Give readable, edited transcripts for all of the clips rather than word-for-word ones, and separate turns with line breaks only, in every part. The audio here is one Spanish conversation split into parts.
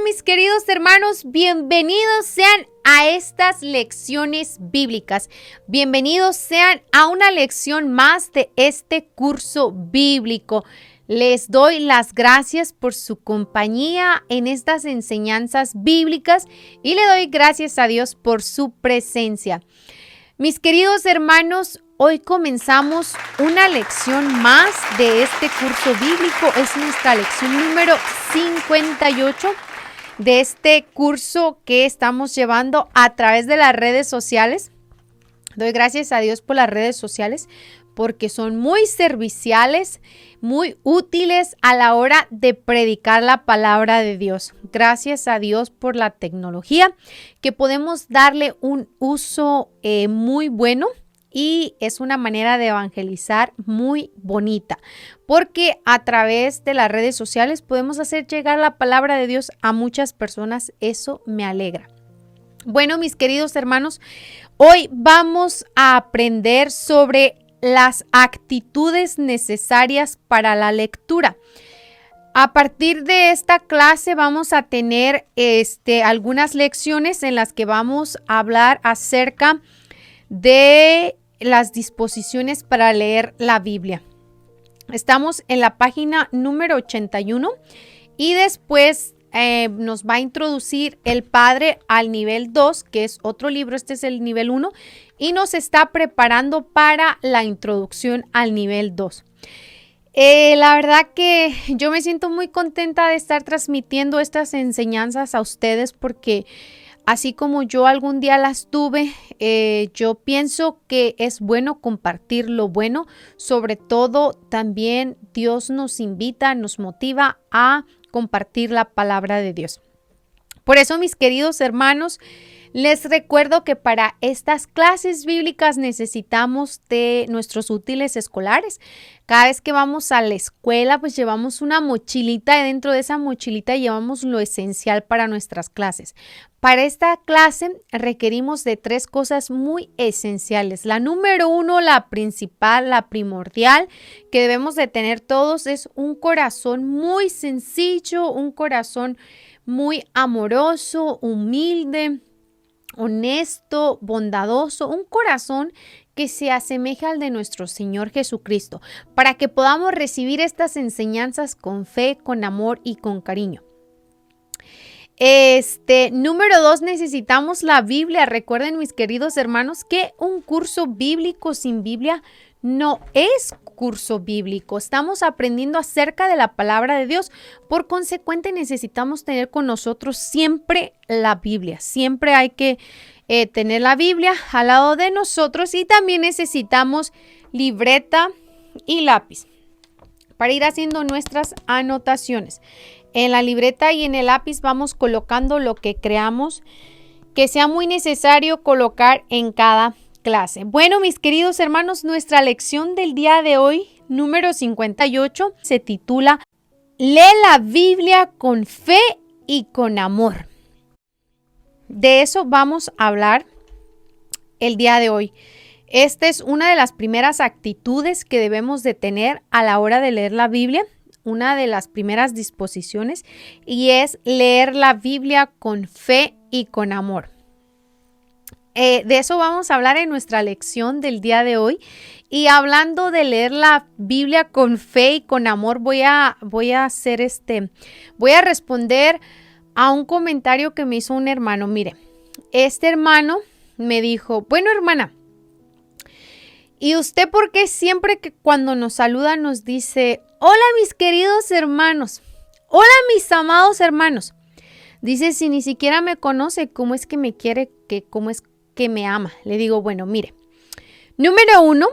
mis queridos hermanos, bienvenidos sean a estas lecciones bíblicas. Bienvenidos sean a una lección más de este curso bíblico. Les doy las gracias por su compañía en estas enseñanzas bíblicas y le doy gracias a Dios por su presencia. Mis queridos hermanos, hoy comenzamos una lección más de este curso bíblico. Es nuestra lección número 58 de este curso que estamos llevando a través de las redes sociales. Doy gracias a Dios por las redes sociales porque son muy serviciales, muy útiles a la hora de predicar la palabra de Dios. Gracias a Dios por la tecnología que podemos darle un uso muy bueno. Y es una manera de evangelizar muy bonita, porque a través de las redes sociales podemos hacer llegar la palabra de Dios a muchas personas. Eso me alegra. Bueno, mis queridos hermanos, hoy vamos a aprender sobre las actitudes necesarias para la lectura. A partir de esta clase vamos a tener algunas lecciones en las que vamos a hablar acerca de las disposiciones para leer la Biblia. Estamos en la página número 81 y después nos va a introducir el Padre al nivel 2, que es otro libro. Este es el nivel 1 y nos está preparando para la introducción al nivel 2. La verdad que yo me siento muy contenta de estar transmitiendo estas enseñanzas a ustedes porque así como yo algún día las tuve, yo pienso que es bueno compartir lo bueno. Sobre todo, también Dios nos invita, nos motiva a compartir la palabra de Dios. Por eso, mis queridos hermanos, les recuerdo que para estas clases bíblicas necesitamos de nuestros útiles escolares. Cada vez que vamos a la escuela, pues llevamos una mochilita y dentro de esa mochilita llevamos lo esencial para nuestras clases. Para esta clase requerimos de 3 cosas muy esenciales. La número 1, la principal, la primordial que debemos de tener todos es un corazón muy sencillo, un corazón muy amoroso, humilde, honesto, bondadoso, un corazón que se asemeje al de nuestro Señor Jesucristo, para que podamos recibir estas enseñanzas con fe, con amor y con cariño. Número 2, necesitamos la Biblia. Recuerden, mis queridos hermanos, que un curso bíblico sin Biblia no es curso bíblico. Estamos aprendiendo acerca de la palabra de Dios. Por consecuente, necesitamos tener con nosotros siempre la Biblia. Siempre hay que tener la Biblia al lado de nosotros y también necesitamos libreta y lápiz para ir haciendo nuestras anotaciones. En la libreta y en el lápiz vamos colocando lo que creamos que sea muy necesario colocar en cada clase. Bueno, mis queridos hermanos, nuestra lección del día de hoy, número 58, se titula Lee la Biblia con fe y con amor. De eso vamos a hablar el día de hoy. Esta es una de las primeras actitudes que debemos de tener a la hora de leer la Biblia, una de las primeras disposiciones, y es leer la Biblia con fe y con amor. De eso vamos a hablar en nuestra lección del día de hoy. Y hablando de leer la Biblia con fe y con amor, voy a responder a un comentario que me hizo un hermano. Mire, este hermano me dijo, bueno, hermana, ¿y usted por qué siempre que cuando nos saluda nos dice, hola mis queridos hermanos, hola mis amados hermanos? Dice, si ni siquiera me conoce, ¿cómo es que me quiere, cómo es que me ama? Le digo, bueno, mire, número 1,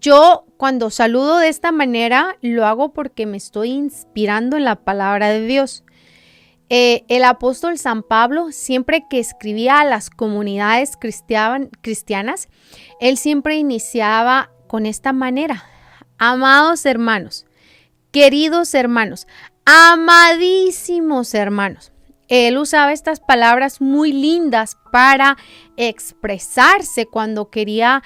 yo cuando saludo de esta manera lo hago porque me estoy inspirando en la palabra de Dios. El apóstol San Pablo, siempre que escribía a las comunidades cristianas, él siempre iniciaba con esta manera: amados hermanos, queridos hermanos, amadísimos hermanos. Él usaba estas palabras muy lindas para expresarse cuando quería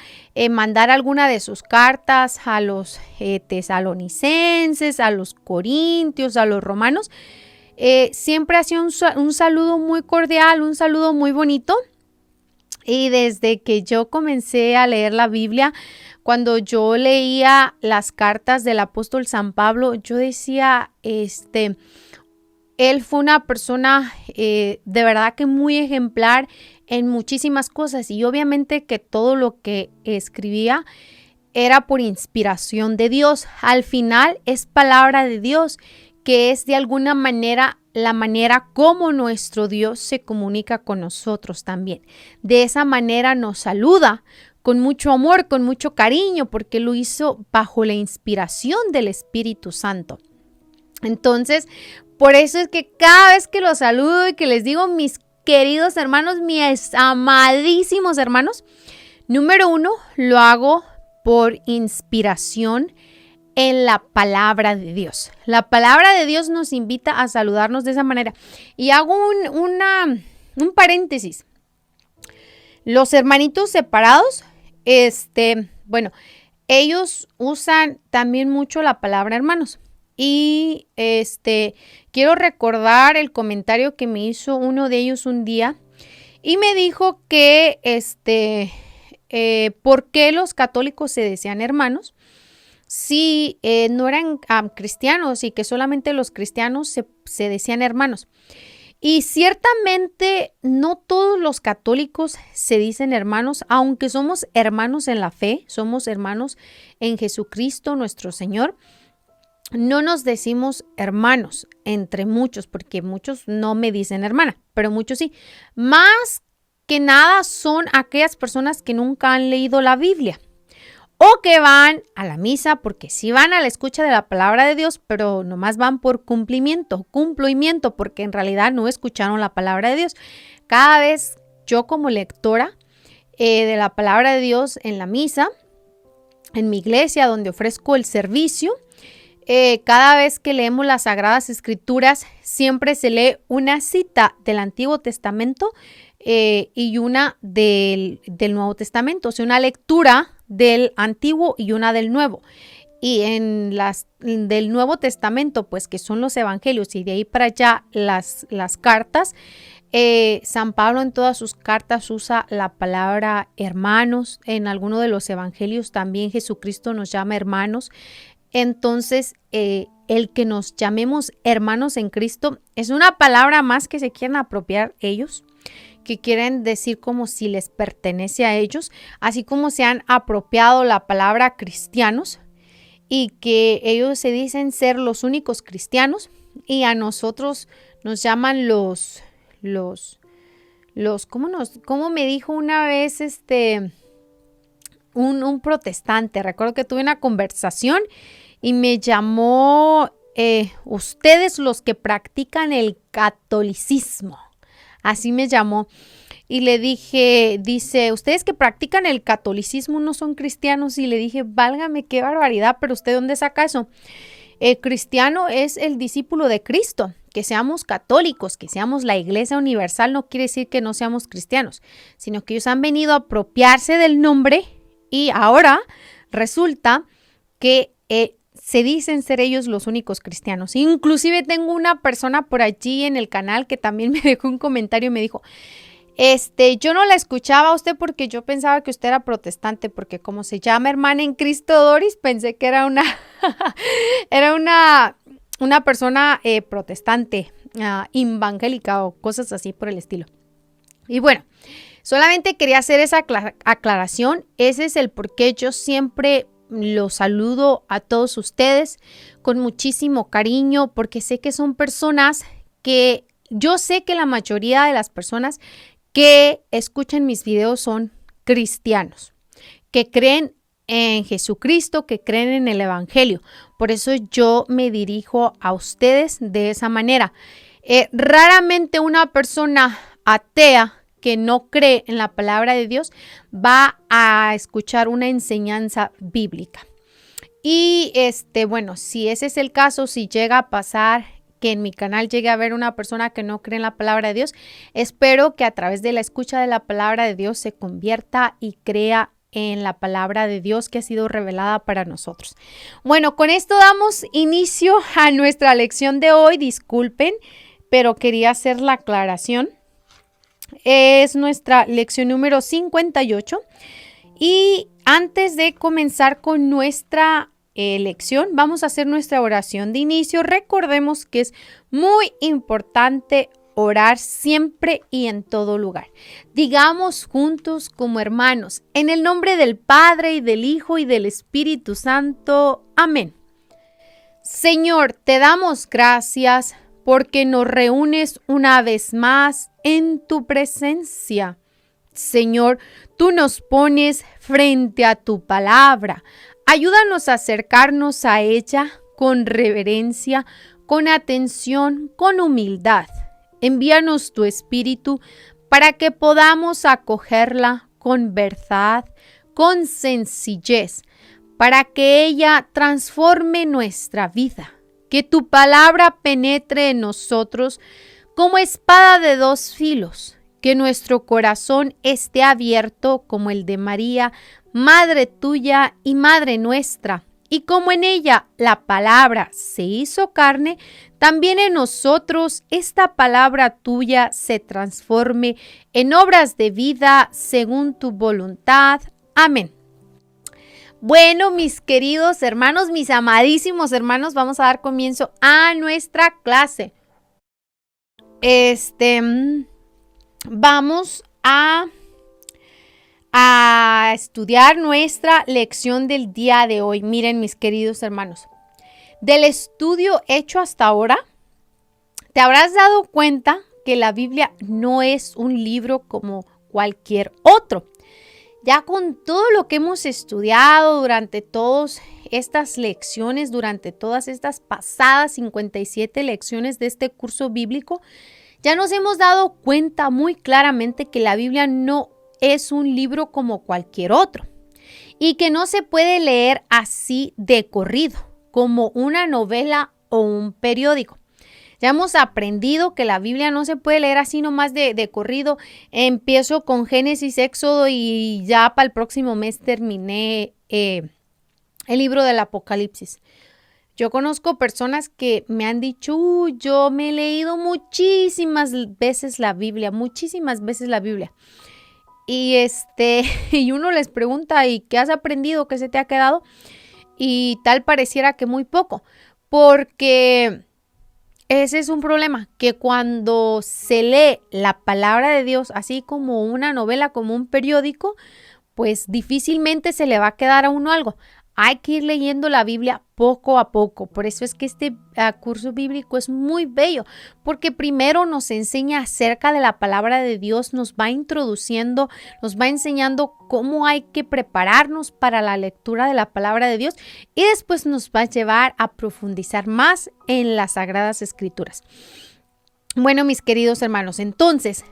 mandar alguna de sus cartas a los tesalonicenses, a los corintios, a los romanos. siempre hacía un saludo muy cordial, un saludo muy bonito. Y desde que yo comencé a leer la Biblia, cuando yo leía las cartas del apóstol San Pablo, yo decía, él fue una persona de verdad que muy ejemplar en muchísimas cosas, y obviamente que todo lo que escribía era por inspiración de Dios. Al final es palabra de Dios, que es de alguna manera la manera como nuestro Dios se comunica con nosotros también. De esa manera nos saluda con mucho amor, con mucho cariño, porque lo hizo bajo la inspiración del Espíritu Santo. Entonces, por eso es que cada vez que los saludo y que les digo, mis queridos hermanos, mis amadísimos hermanos, número 1, lo hago por inspiración en la palabra de Dios. La palabra de Dios nos invita a saludarnos de esa manera. Y hago un paréntesis. Los hermanitos separados, bueno, ellos usan también mucho la palabra hermanos. Y quiero recordar el comentario que me hizo uno de ellos un día y me dijo que ¿por qué los católicos se decían hermanos si no eran cristianos, y que solamente los cristianos se decían hermanos? Y ciertamente no todos los católicos se dicen hermanos, aunque somos hermanos en la fe, somos hermanos en Jesucristo nuestro Señor. No nos decimos hermanos entre muchos, porque muchos no me dicen hermana, pero muchos sí. Más que nada son aquellas personas que nunca han leído la Biblia o que van a la misa, porque sí van a la escucha de la palabra de Dios, pero nomás van por cumplimiento, porque en realidad no escucharon la palabra de Dios. Cada vez yo, como lectora de la palabra de Dios en la misa, en mi iglesia donde ofrezco el servicio, cada vez que leemos las Sagradas Escrituras, siempre se lee una cita del Antiguo Testamento y una del Nuevo Testamento, o sea, una lectura del Antiguo y una del Nuevo. Y del Nuevo Testamento, pues que son los evangelios, y de ahí para allá las cartas, San Pablo en todas sus cartas usa la palabra hermanos. En alguno de los evangelios también Jesucristo nos llama hermanos. Entonces, el que nos llamemos hermanos en Cristo es una palabra más que se quieren apropiar ellos, que quieren decir como si les pertenece a ellos, así como se han apropiado la palabra cristianos, y que ellos se dicen ser los únicos cristianos, y a nosotros nos llaman ¿cómo me dijo una vez un protestante? Recuerdo que tuve una conversación y me llamó ustedes los que practican el catolicismo. Así me llamó. Y le dije, dice, ustedes que practican el catolicismo no son cristianos. Y le dije, válgame, qué barbaridad, pero ¿usted dónde saca eso? El cristiano es el discípulo de Cristo. Que seamos católicos, que seamos la Iglesia Universal, no quiere decir que no seamos cristianos, sino que ellos han venido a apropiarse del nombre y ahora resulta que se dicen ser ellos los únicos cristianos. Inclusive tengo una persona por allí en el canal que también me dejó un comentario y me dijo, yo no la escuchaba a usted porque yo pensaba que usted era protestante, porque como se llama hermana en Cristo Doris, pensé que era una persona protestante, evangélica o cosas así por el estilo. Y bueno, solamente quería hacer esa aclaración. Ese es el por qué yo siempre los saludo a todos ustedes con muchísimo cariño, porque sé que son personas que yo sé que la mayoría de las personas que escuchan mis videos son cristianos, que creen en Jesucristo, que creen en el Evangelio. Por eso yo me dirijo a ustedes de esa manera. Raramente una persona atea que no cree en la palabra de Dios va a escuchar una enseñanza bíblica. Y bueno, si ese es el caso, si llega a pasar que en mi canal llegue a ver una persona que no cree en la palabra de Dios, espero que a través de la escucha de la palabra de Dios se convierta y crea en la palabra de Dios que ha sido revelada para nosotros. Bueno, con esto damos inicio a nuestra lección de hoy. Disculpen pero quería hacer la aclaración. Es nuestra lección número 58 y antes de comenzar con nuestra lección, vamos a hacer nuestra oración de inicio. Recordemos que es muy importante orar siempre y en todo lugar. Digamos juntos como hermanos, en el nombre del Padre y del Hijo y del Espíritu Santo. Amén. Señor, te damos gracias porque nos reúnes una vez más en tu presencia. Señor, tú nos pones frente a tu palabra. Ayúdanos a acercarnos a ella con reverencia, con atención, con humildad. Envíanos tu Espíritu para que podamos acogerla con verdad, con sencillez, para que ella transforme nuestra vida. Que tu palabra penetre en nosotros como espada de dos filos. Que nuestro corazón esté abierto como el de María, Madre tuya y Madre nuestra. Y como en ella la palabra se hizo carne, también en nosotros esta palabra tuya se transforme en obras de vida según tu voluntad. Amén. Bueno, mis queridos hermanos, mis amadísimos hermanos, vamos a dar comienzo a nuestra clase. Vamos a estudiar nuestra lección del día de hoy. Miren, mis queridos hermanos, del estudio hecho hasta ahora, te habrás dado cuenta que la Biblia no es un libro como cualquier otro. Ya con todo lo que hemos estudiado durante todas estas lecciones, durante todas estas pasadas 57 lecciones de este curso bíblico, ya nos hemos dado cuenta muy claramente que la Biblia no es un libro como cualquier otro y que no se puede leer así de corrido, como una novela o un periódico. Ya hemos aprendido que la Biblia no se puede leer así nomás de corrido. Empiezo con Génesis, Éxodo y ya para el próximo mes terminé el libro del Apocalipsis. Yo conozco personas que me han dicho, yo me he leído muchísimas veces la Biblia. Y uno les pregunta, ¿y qué has aprendido? ¿Qué se te ha quedado? Y tal pareciera que muy poco, porque ese es un problema, que cuando se lee la palabra de Dios, así como una novela, como un periódico, pues difícilmente se le va a quedar a uno algo. Hay que ir leyendo la Biblia poco a poco. Por eso es que este curso bíblico es muy bello, porque primero nos enseña acerca de la palabra de Dios, nos va introduciendo, nos va enseñando cómo hay que prepararnos para la lectura de la palabra de Dios y después nos va a llevar a profundizar más en las Sagradas Escrituras. Bueno, mis queridos hermanos, entonces,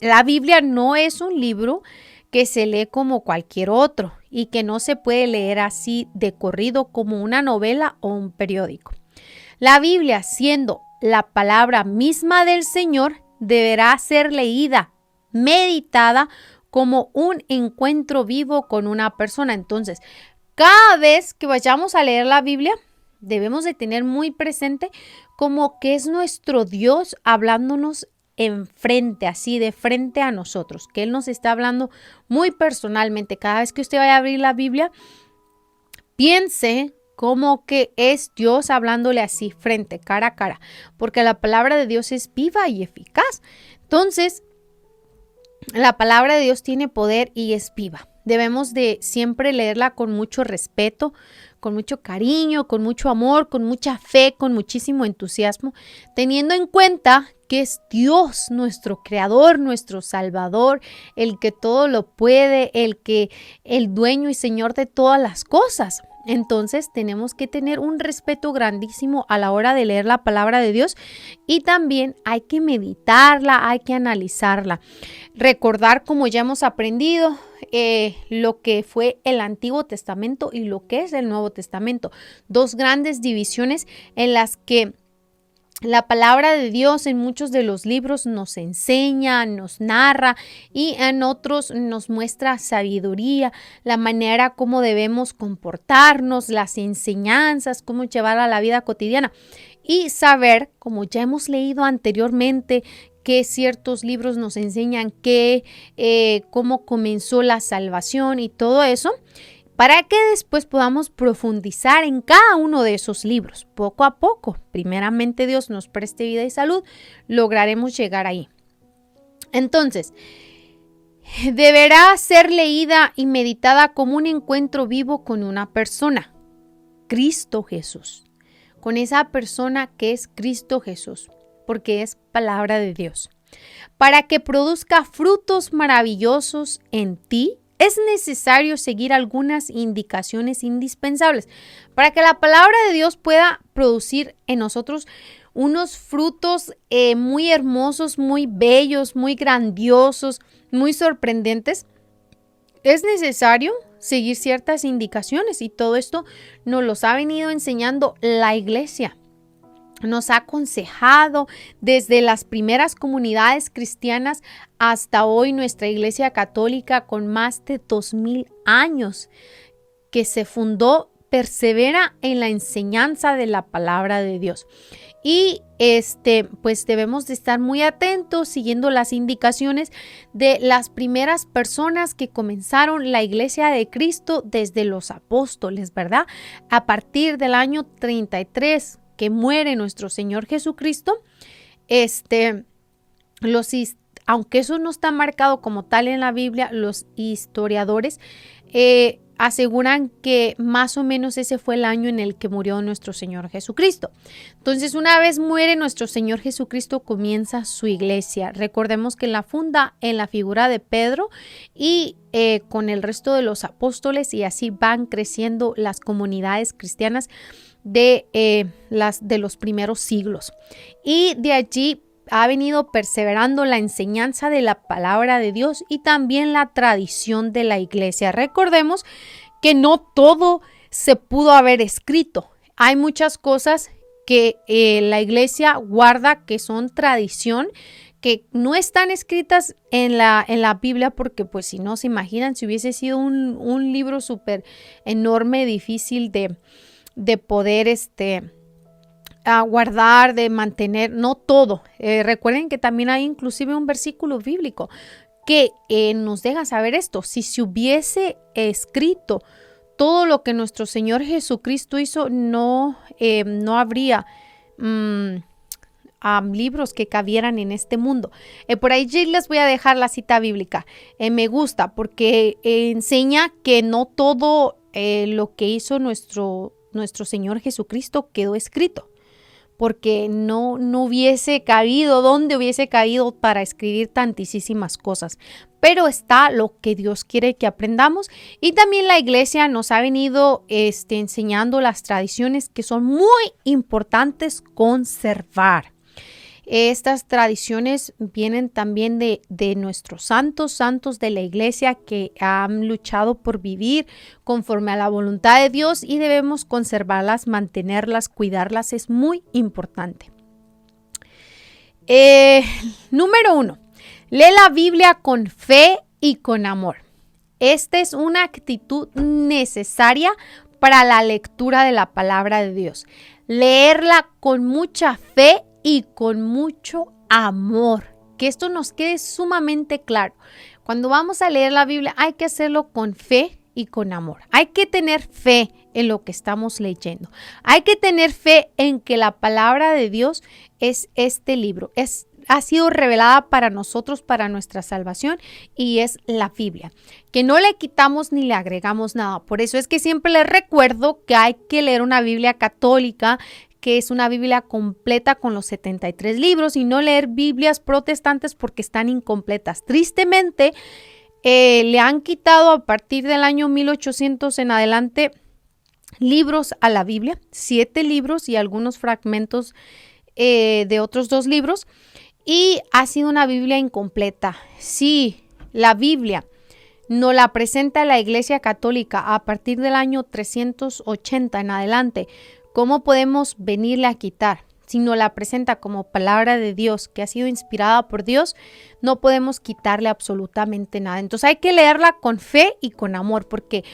la Biblia no es un libro que se lee como cualquier otro y que no se puede leer así de corrido como una novela o un periódico. La Biblia, siendo la palabra misma del Señor, deberá ser leída, meditada como un encuentro vivo con una persona. Entonces, cada vez que vayamos a leer la Biblia, debemos de tener muy presente como que es nuestro Dios hablándonos enfrente, así de frente a nosotros, que Él nos está hablando muy personalmente. Cada vez que usted vaya a abrir la Biblia, piense como que es Dios hablándole así frente, cara a cara, porque la palabra de Dios es viva y eficaz. Entonces, la palabra de Dios tiene poder y es viva. Debemos de siempre leerla con mucho respeto, con mucho cariño, con mucho amor, con mucha fe, con muchísimo entusiasmo, teniendo en cuenta que es Dios nuestro creador, nuestro salvador, el que todo lo puede, el dueño y señor de todas las cosas. Entonces tenemos que tener un respeto grandísimo a la hora de leer la palabra de Dios y también hay que meditarla, hay que analizarla. Recordar, como ya hemos aprendido, lo que fue el Antiguo Testamento y lo que es el Nuevo Testamento. Dos grandes divisiones en las que la palabra de Dios en muchos de los libros nos enseña, nos narra y en otros nos muestra sabiduría, la manera como debemos comportarnos, las enseñanzas, cómo llevar a la vida cotidiana. y saber, como ya hemos leído anteriormente, que ciertos libros nos enseñan cómo comenzó la salvación y todo eso, para que después podamos profundizar en cada uno de esos libros, poco a poco. Primeramente Dios nos preste vida y salud, lograremos llegar ahí. Entonces, deberá ser leída y meditada como un encuentro vivo con una persona, Cristo Jesús, con esa persona que es Cristo Jesús, porque es palabra de Dios. Para que produzca frutos maravillosos en ti, es necesario seguir algunas indicaciones indispensables para que la palabra de Dios pueda producir en nosotros unos frutos muy hermosos, muy bellos, muy grandiosos, muy sorprendentes. Es necesario seguir ciertas indicaciones y todo esto nos los ha venido enseñando la iglesia. Nos ha aconsejado desde las primeras comunidades cristianas hasta hoy nuestra Iglesia Católica con más de 2000 años que se fundó, persevera en la enseñanza de la palabra de Dios. Y pues debemos de estar muy atentos siguiendo las indicaciones de las primeras personas que comenzaron la Iglesia de Cristo desde los apóstoles, ¿verdad? A partir del año 33 que muere nuestro Señor Jesucristo, aunque eso no está marcado como tal en la Biblia, los historiadores aseguran que más o menos ese fue el año en el que murió nuestro Señor Jesucristo. Entonces, una vez muere nuestro Señor Jesucristo, comienza su iglesia. Recordemos que la funda en la figura de Pedro y con el resto de los apóstoles, y así van creciendo las comunidades cristianas de los primeros siglos. Y de allí ha venido perseverando la enseñanza de la palabra de Dios y también la tradición de la iglesia. Recordemos que no todo se pudo haber escrito. Hay muchas cosas que la iglesia guarda que son tradición, que no están escritas en la Biblia, porque pues si no se imaginan, si hubiese sido un libro súper enorme, difícil de poder a guardar, de mantener, no todo. Recuerden que también hay inclusive un versículo bíblico que nos deja saber esto. Si se hubiese escrito todo lo que nuestro Señor Jesucristo hizo, no habría libros que cabieran en este mundo. Por ahí les voy a dejar la cita bíblica. Me gusta porque enseña que no todo lo que hizo nuestro Señor Jesucristo quedó escrito, porque no hubiese cabido, ¿dónde hubiese cabido para escribir tantísimas cosas? Pero está lo que Dios quiere que aprendamos, y también la iglesia nos ha venido enseñando las tradiciones que son muy importantes conservar. Estas tradiciones vienen también de nuestros santos de la iglesia que han luchado por vivir conforme a la voluntad de Dios, y debemos conservarlas, mantenerlas, cuidarlas. Es muy importante. Número 1. Lee la Biblia con fe y con amor. Esta es una actitud necesaria para la lectura de la palabra de Dios. Leerla con mucha fe y con mucho amor. Que esto nos quede sumamente claro. Cuando vamos a leer la Biblia hay que hacerlo con fe y con amor. Hay que tener fe en lo que estamos leyendo. Hay que tener fe en que la palabra de Dios es este libro. Ha sido revelada para nosotros, para nuestra salvación, y es la Biblia, que no le quitamos ni le agregamos nada. Por eso es que siempre les recuerdo que hay que leer una Biblia católica, que es una Biblia completa con los 73 libros, y no leer Biblias protestantes porque están incompletas. Tristemente, le han quitado a partir del año 1800 en adelante libros a la Biblia, 7 libros y algunos fragmentos de otros 2 libros, y ha sido una Biblia incompleta. Sí, la Biblia nos la presenta la Iglesia Católica a partir del año 380 en adelante. ¿Cómo podemos venirle a quitar? sino la presenta como palabra de Dios, que ha sido inspirada por Dios, no podemos quitarle absolutamente nada. Entonces hay que leerla con fe y con amor, porque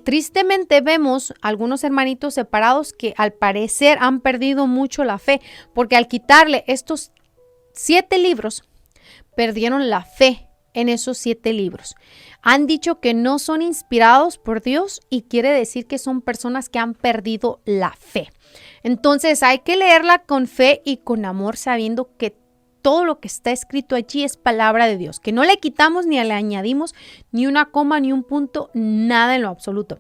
tristemente vemos algunos hermanitos separados que al parecer han perdido mucho la fe, porque al quitarle estos 7 libros, perdieron la fe en esos 7 libros. Han dicho que no son inspirados por Dios y quiere decir que son personas que han perdido la fe. Entonces hay que leerla con fe y con amor, sabiendo que todo lo que está escrito allí es palabra de Dios, que no le quitamos ni le añadimos ni una coma ni un punto, nada en lo absoluto.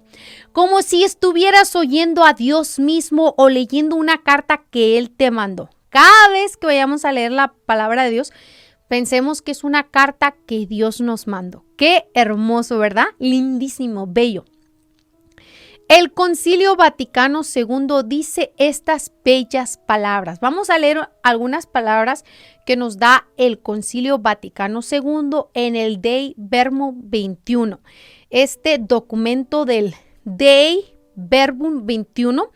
Como si estuvieras oyendo a Dios mismo o leyendo una carta que Él te mandó. Cada vez que vayamos a leer la palabra de Dios, pensemos que es una carta que Dios nos mandó. Qué hermoso, ¿verdad? Lindísimo, bello. El Concilio Vaticano II dice estas bellas palabras. Vamos a leer algunas palabras que nos da el Concilio Vaticano II en el Dei Verbum 21. Este documento del Dei Verbum 21,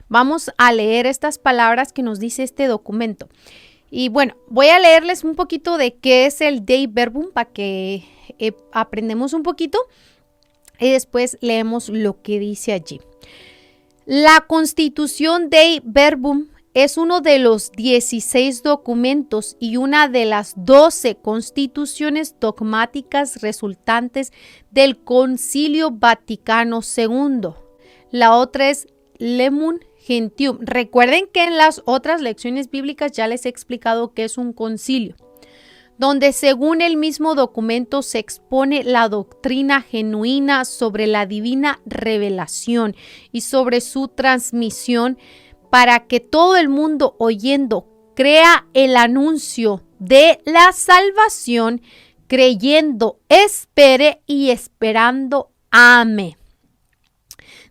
vamos a leer estas palabras que nos dice este documento. Y bueno, voy a leerles un poquito de qué es el Dei Verbum para que aprendamos un poquito. Y después leemos lo que dice allí. La Constitución Dei Verbum es uno de los 16 documentos y una de las 12 constituciones dogmáticas resultantes del Concilio Vaticano II. La otra es Lemum Gentium. Recuerden que en las otras lecciones bíblicas ya les he explicado qué es un concilio, donde según el mismo documento se expone la doctrina genuina sobre la divina revelación y sobre su transmisión para que todo el mundo oyendo crea el anuncio de la salvación, creyendo, espere y esperando ame.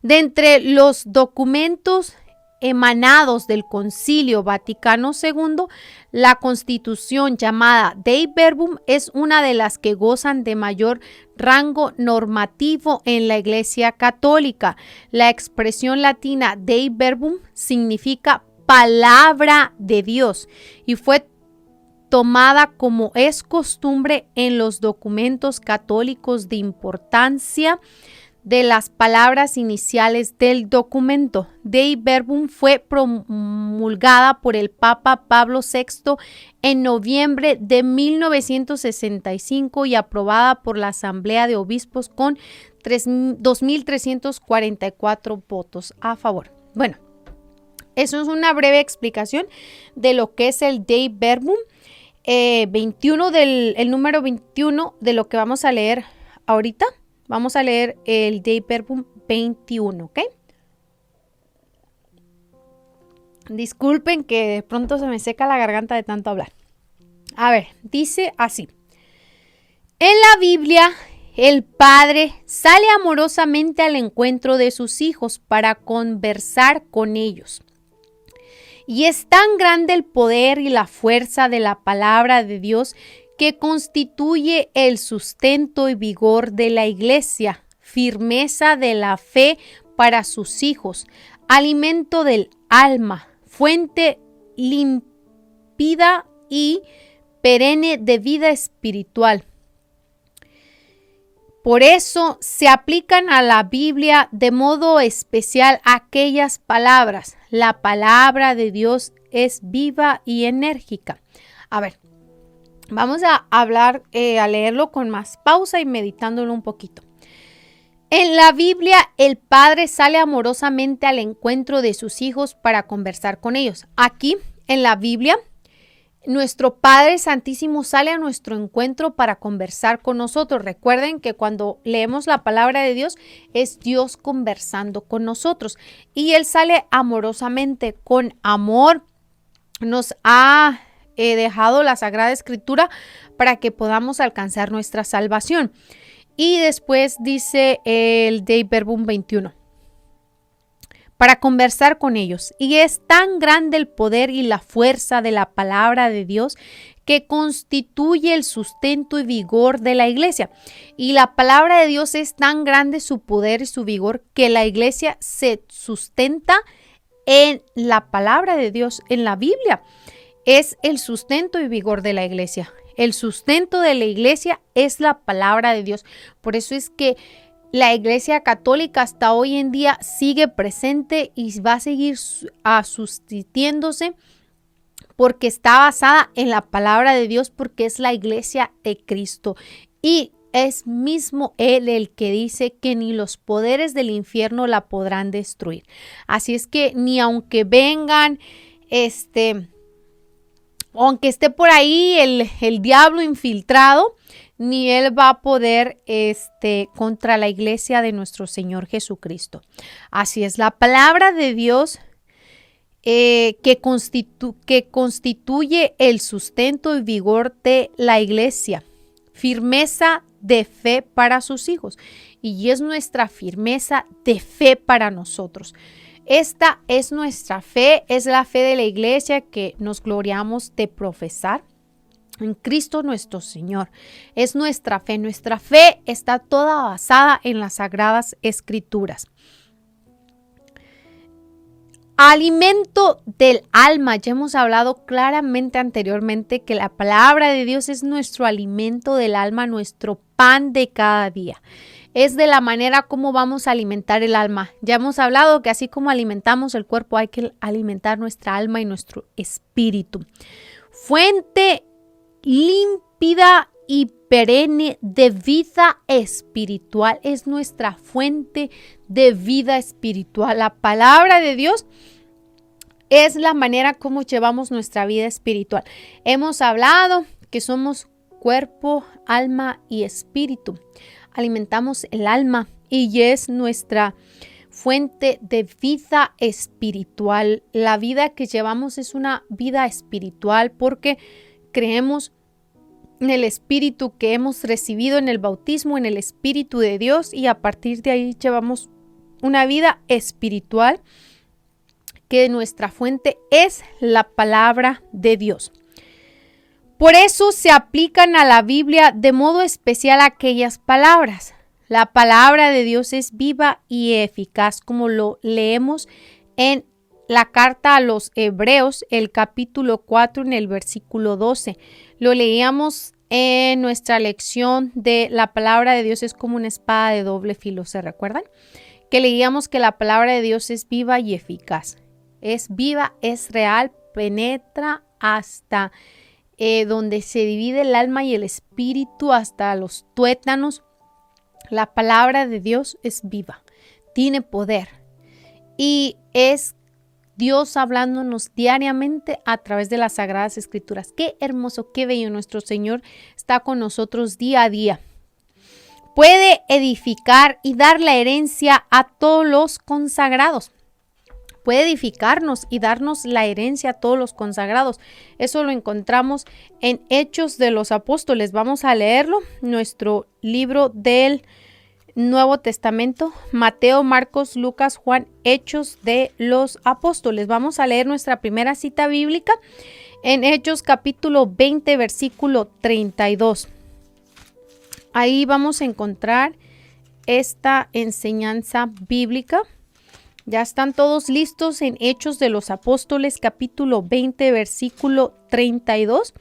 De entre los documentos emanados del Concilio Vaticano II, la Constitución llamada Dei Verbum es una de las que gozan de mayor rango normativo en la Iglesia Católica. La expresión latina Dei Verbum significa palabra de Dios y fue tomada como es costumbre en los documentos católicos de importancia de las palabras iniciales del documento. Dei Verbum fue promulgada por el Papa Pablo VI en noviembre de 1965 y aprobada por la Asamblea de Obispos con 2.344 votos a favor. Bueno, eso es una breve explicación de lo que es el Dei Verbum 21 el número 21 de lo que vamos a leer ahorita. Vamos a leer el Dei Verbum 21, ¿ok? Disculpen que de pronto se me seca la garganta de tanto hablar. A ver, dice así. En la Biblia, el Padre sale amorosamente al encuentro de sus hijos para conversar con ellos. Y es tan grande el poder y la fuerza de la palabra de Dios que constituye el sustento y vigor de la Iglesia, firmeza de la fe para sus hijos, alimento del alma, fuente límpida y perenne de vida espiritual. Por eso se aplican a la Biblia de modo especial aquellas palabras. La palabra de Dios es viva y enérgica. A ver, vamos a hablar, a leerlo con más pausa y meditándolo un poquito. En la Biblia, el Padre sale amorosamente al encuentro de sus hijos para conversar con ellos. Aquí, en la Biblia, nuestro Padre Santísimo sale a nuestro encuentro para conversar con nosotros. Recuerden que cuando leemos la palabra de Dios, es Dios conversando con nosotros. Y Él sale amorosamente, con amor. Nos ha dejado la Sagrada Escritura para que podamos alcanzar nuestra salvación. Y después dice el Dei Verbum 21. Para conversar con ellos. Y es tan grande el poder y la fuerza de la palabra de Dios que constituye el sustento y vigor de la iglesia. Y la palabra de Dios es tan grande su poder y su vigor que la iglesia se sustenta en la palabra de Dios, en la Biblia. Es el sustento y vigor de la iglesia. El sustento de la iglesia es la palabra de Dios. Por eso es que la iglesia católica hasta hoy en día sigue presente y va a seguir sustituyéndose, porque está basada en la palabra de Dios, porque es la iglesia de Cristo. Y es mismo Él el que dice que ni los poderes del infierno la podrán destruir. Así es que ni aunque vengan, aunque esté por ahí el diablo infiltrado, ni él va a poder contra la iglesia de nuestro Señor Jesucristo. Así es, la palabra de Dios que constituye el sustento y vigor de la iglesia, firmeza de fe para sus hijos, y es nuestra firmeza de fe para nosotros. Esta es nuestra fe, es la fe de la iglesia que nos gloriamos de profesar en Cristo nuestro Señor. Es nuestra fe está toda basada en las Sagradas Escrituras. Alimento del alma. Ya hemos hablado claramente anteriormente que la palabra de Dios es nuestro alimento del alma, nuestro pan de cada día. Es de la manera como vamos a alimentar el alma. Ya hemos hablado que así como alimentamos el cuerpo, hay que alimentar nuestra alma y nuestro espíritu. Fuente límpida y perenne de vida espiritual. Es nuestra fuente de vida espiritual. La palabra de Dios es la manera como llevamos nuestra vida espiritual. Hemos hablado que somos cuerpo, alma y espíritu. Alimentamos el alma y es nuestra fuente de vida espiritual. La vida que llevamos es una vida espiritual porque creemos en el Espíritu que hemos recibido en el bautismo, en el Espíritu de Dios, y a partir de ahí llevamos una vida espiritual que nuestra fuente es la palabra de Dios. Por eso se aplican a la Biblia de modo especial aquellas palabras. La palabra de Dios es viva y eficaz, como lo leemos en la carta a los Hebreos, el capítulo 4, en el versículo 12. Lo leíamos en nuestra lección de la palabra de Dios es como una espada de doble filo, ¿se recuerdan? Que leíamos que la palabra de Dios es viva y eficaz. Es viva, es real, penetra hasta donde se divide el alma y el espíritu, hasta los tuétanos. La palabra de Dios es viva, tiene poder y es Dios hablándonos diariamente a través de las Sagradas Escrituras. Qué hermoso, qué bello. Nuestro Señor está con nosotros día a día. Puede edificar y dar la herencia a todos los consagrados. Puede edificarnos y darnos la herencia a todos los consagrados. Eso lo encontramos en Hechos de los Apóstoles. Vamos a leerlo. Nuestro libro del Nuevo Testamento, Mateo, Marcos, Lucas, Juan, Hechos de los Apóstoles. Vamos a leer nuestra primera cita bíblica en Hechos capítulo 20, versículo 32. Ahí vamos a encontrar esta enseñanza bíblica. Ya están todos listos en Hechos de los Apóstoles, capítulo 20, versículo 32.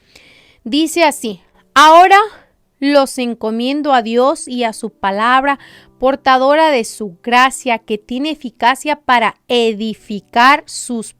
Dice así: ahora los encomiendo a Dios y a su palabra, portadora de su gracia, que tiene eficacia para edificar sus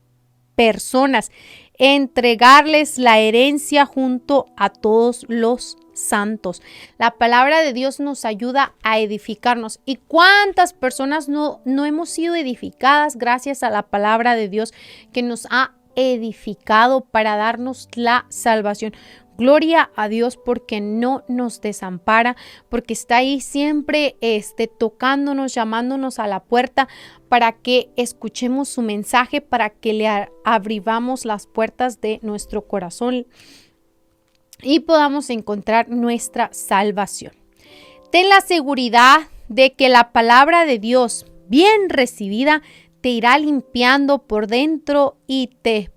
personas, entregarles la herencia junto a todos los santos. La palabra de Dios nos ayuda a edificarnos. ¿Y cuántas personas no hemos sido edificadas gracias a la palabra de Dios que nos ha edificado para darnos la salvación? Gloria a Dios porque no nos desampara, porque está ahí siempre tocándonos, llamándonos a la puerta para que escuchemos su mensaje, para que le abramos las puertas de nuestro corazón y podamos encontrar nuestra salvación. Ten la seguridad de que la palabra de Dios, bien recibida, te irá limpiando por dentro y te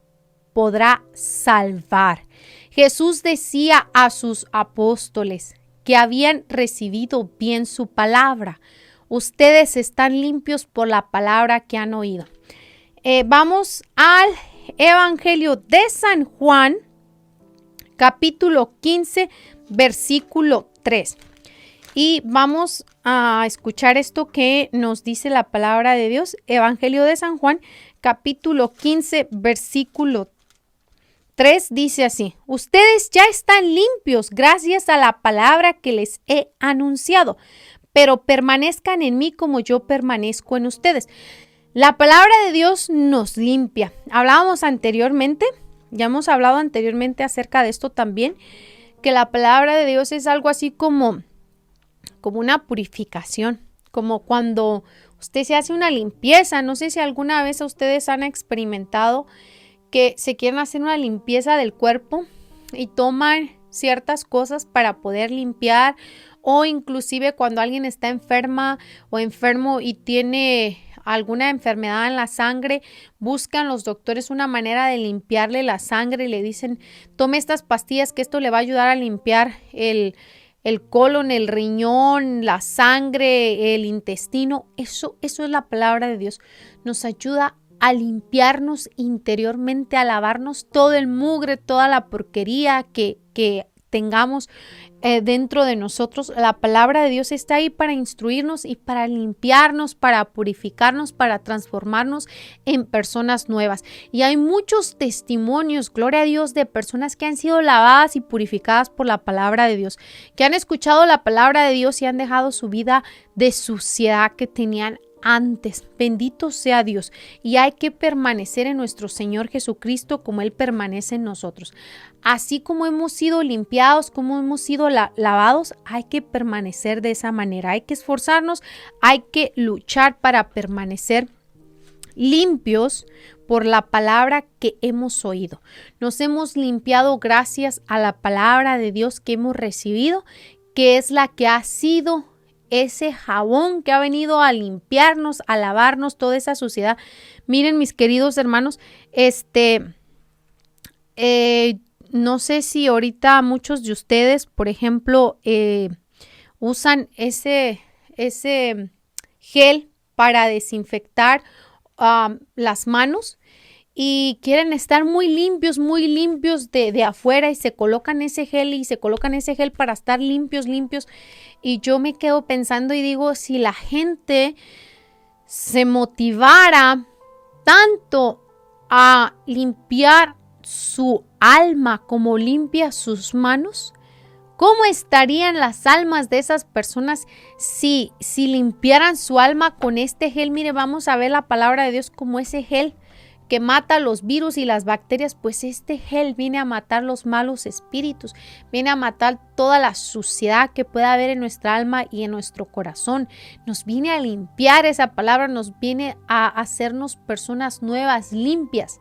podrá salvar. Jesús decía a sus apóstoles que habían recibido bien su palabra. Ustedes están limpios por la palabra que han oído. Vamos al Evangelio de San Juan, capítulo 15, versículo 3. Y vamos a escuchar esto que nos dice la palabra de Dios. Evangelio de San Juan, capítulo 15, versículo 3 dice así: ustedes ya están limpios gracias a la palabra que les he anunciado, pero permanezcan en mí como yo permanezco en ustedes. La palabra de Dios nos limpia. Hablábamos anteriormente, ya hemos hablado anteriormente acerca de esto también, que la palabra de Dios es algo así como una purificación, como cuando usted se hace una limpieza. No sé si alguna vez ustedes han experimentado que se quieren hacer una limpieza del cuerpo y toman ciertas cosas para poder limpiar, o inclusive cuando alguien está enferma o enfermo y tiene alguna enfermedad en la sangre, buscan los doctores una manera de limpiarle la sangre y le dicen: tome estas pastillas que esto le va a ayudar a limpiar el colon, el riñón, la sangre, el intestino. Eso es la palabra de Dios. Nos ayuda a limpiarnos interiormente, a lavarnos todo el mugre, toda la porquería que tengamos dentro de nosotros. La palabra de Dios está ahí para instruirnos y para limpiarnos, para purificarnos, para transformarnos en personas nuevas. Y hay muchos testimonios, gloria a Dios, de personas que han sido lavadas y purificadas por la palabra de Dios, que han escuchado la palabra de Dios y han dejado su vida de suciedad que tenían antes. Bendito sea Dios. Y hay que permanecer en nuestro Señor Jesucristo como Él permanece en nosotros. Así como hemos sido limpiados, como hemos sido lavados, hay que permanecer de esa manera. Hay que esforzarnos, hay que luchar para permanecer limpios por la palabra que hemos oído. Nos hemos limpiado gracias a la palabra de Dios que hemos recibido, que es la que ha sido ese jabón que ha venido a limpiarnos, a lavarnos toda esa suciedad. Miren, mis queridos hermanos, no sé si ahorita muchos de ustedes, por ejemplo, usan ese gel para desinfectar las manos y quieren estar muy limpios de afuera, y se colocan ese gel para estar limpios. Y yo me quedo pensando y digo, si la gente se motivara tanto a limpiar su alma como limpia sus manos, ¿cómo estarían las almas de esas personas si limpiaran su alma con este gel? Mire, vamos a ver la palabra de Dios como ese gel que mata los virus y las bacterias. Pues este gel viene a matar los malos espíritus, viene a matar toda la suciedad que pueda haber en nuestra alma y en nuestro corazón. Nos viene a limpiar, esa palabra nos viene a hacernos personas nuevas, limpias.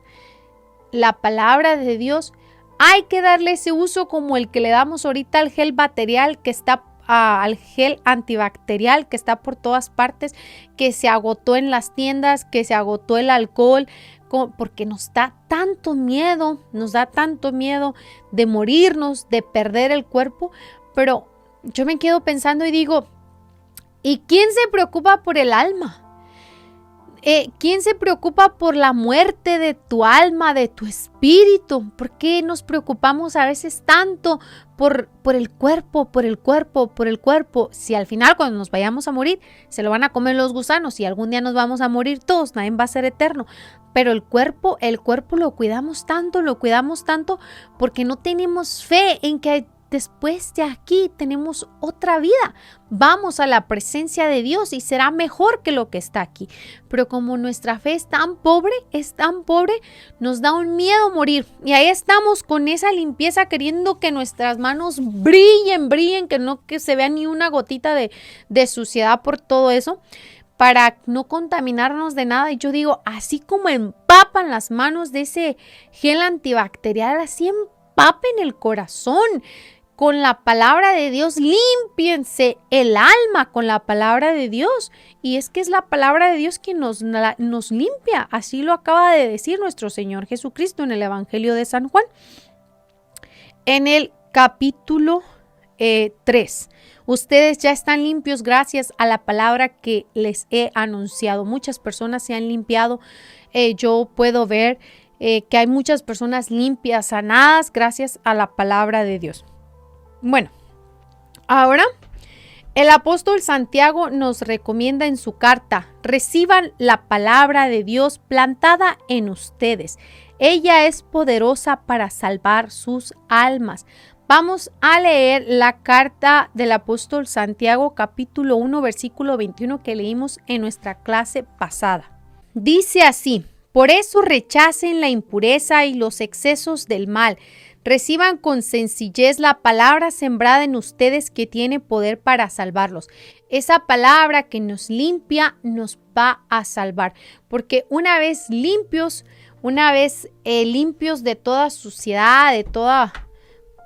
La palabra de Dios hay que darle ese uso como el que le damos ahorita al gel bacterial que está al gel antibacterial que está por todas partes, que se agotó en las tiendas, que se agotó el alcohol, porque nos da tanto miedo de morirnos, de perder el cuerpo. Pero yo me quedo pensando y digo, ¿y quién se preocupa por el alma? ¿Quién se preocupa por la muerte de tu alma, de tu espíritu? ¿Por qué nos preocupamos a veces tanto por el cuerpo? Si al final, cuando nos vayamos a morir, se lo van a comer los gusanos y algún día nos vamos a morir todos, nadie va a ser eterno. Pero el cuerpo lo cuidamos tanto porque no tenemos fe en que después de aquí tenemos otra vida. Vamos a la presencia de Dios y será mejor que lo que está aquí. Pero como nuestra fe es tan pobre, nos da un miedo morir. Y ahí estamos con esa limpieza, queriendo que nuestras manos brillen, que se vea ni una gotita de suciedad por todo eso, para no contaminarnos de nada. Y yo digo, así como empapan las manos de ese gel antibacterial, así empapen el corazón con la palabra de Dios. Límpiense el alma con la palabra de Dios. Y es que es la palabra de Dios quien nos limpia. Así lo acaba de decir nuestro Señor Jesucristo en el Evangelio de San Juan. En el capítulo 3. Ustedes ya están limpios gracias a la palabra que les he anunciado. Muchas personas se han limpiado. Yo puedo ver que hay muchas personas limpias, sanadas gracias a la palabra de Dios. Bueno, ahora el apóstol Santiago nos recomienda en su carta: reciban la palabra de Dios plantada en ustedes. Ella es poderosa para salvar sus almas. Vamos a leer la carta del apóstol Santiago, capítulo 1, versículo 21, que leímos en nuestra clase pasada. Dice así: por eso rechacen la impureza y los excesos del mal. Reciban con sencillez la palabra sembrada en ustedes que tiene poder para salvarlos. Esa palabra que nos limpia nos va a salvar. Porque una vez limpios de toda suciedad, de toda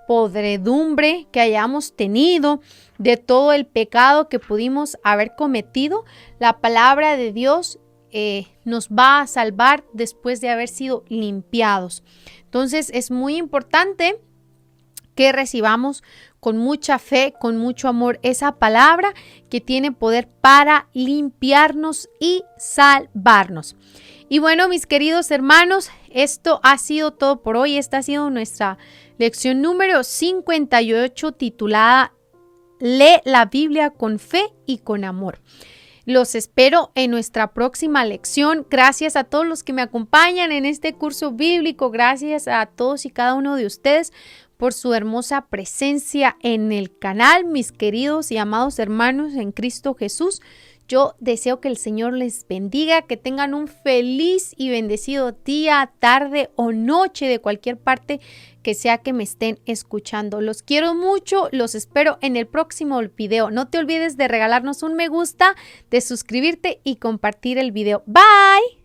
podredumbre que hayamos tenido, de todo el pecado que pudimos haber cometido, la palabra de Dios nos va a salvar después de haber sido limpiados. Entonces es muy importante que recibamos con mucha fe, con mucho amor, esa palabra que tiene poder para limpiarnos y salvarnos. Y bueno, mis queridos hermanos, esto ha sido todo por hoy. Esta ha sido nuestra lección número 58, titulada Lee la Biblia con fe y con amor. Los espero en nuestra próxima lección. Gracias a todos los que me acompañan en este curso bíblico. Gracias a todos y cada uno de ustedes por su hermosa presencia en el canal, mis queridos y amados hermanos en Cristo Jesús. Yo deseo que el Señor les bendiga, que tengan un feliz y bendecido día, tarde o noche de cualquier parte que sea que me estén escuchando. Los quiero mucho, los espero en el próximo video. No te olvides de regalarnos un me gusta, de suscribirte y compartir el video. Bye.